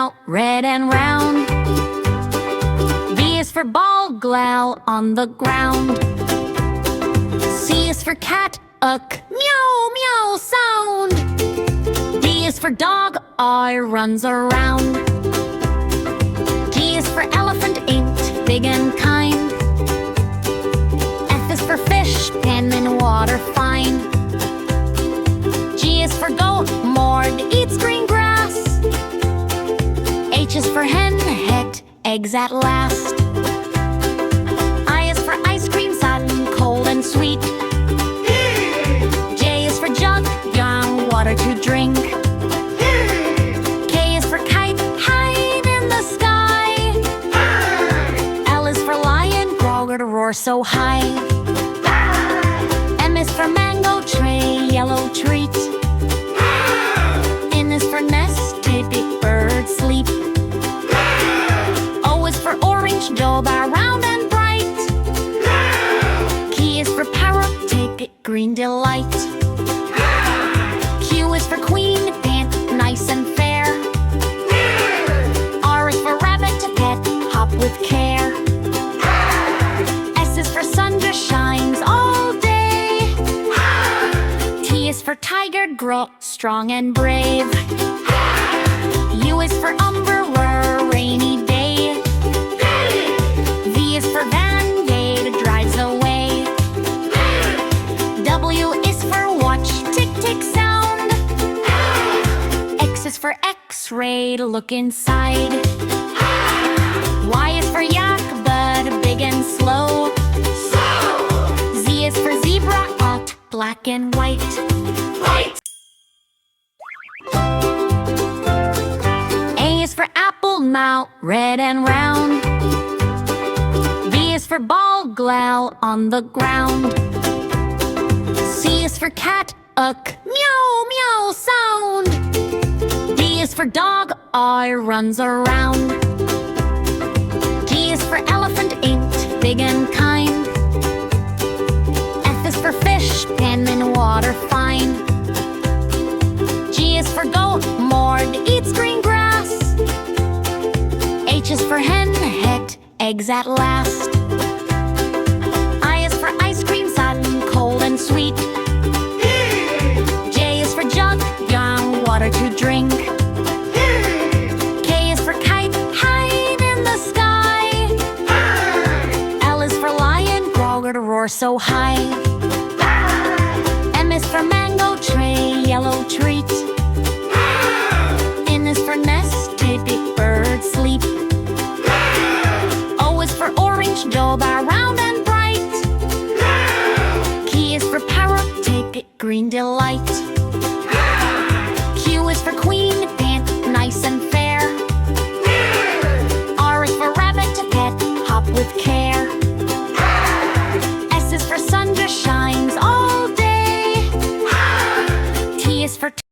mouth, red and round. B is for ball, growl on the ground. C is for cat, a meow meow sound. D is for dog, I runs around. G is for elephant, ain't big and kind. F is for fish, pen in water fine. G is for goat, Mord eats green grass. H is for hen, het eggs at last. I is for ice cream, sudden, cold and sweet. J is for jug, young water to drink. K is for kite, hide in the sky. L is for lion, growl to roar so high. M is for mango, tray, yellow treat. N is for nest, big bird sleep. O is for orange, job round and bright. Q is for parrot, take it green delight. Q is for queen, pant nice and fair. R is for rabbit, pet hop with care. S is for sun, just shines all day. T is for tiger, grow strong and brave. U is for umbrella, rainy day. V is for van, gate drives away. W is for watch, tick tick sound. X is for X-ray, to look inside. Y is for yak, but big and slow. Z is for zebra, hot, black and white. A is for apple, mouth, red and round. B is for ball, growl on the ground. C is for cat, a meow meow sound. D is for dog, I runs around. G is for elephant, ain't big and kind. F is for fish, pen in water fine. G is for goat, Mord eats green grass. H is for hen, het eggs at last. I is for ice cream, sudden, cold and sweet. J is for jug, young water to drink. K is for kite, hide in the sky. L is for lion, growl to roar so high. M is for mango, tray, yellow treat. N is for nest, big bird sleep. O is for orange, job round and bright. Q is for parrot, take it green delight.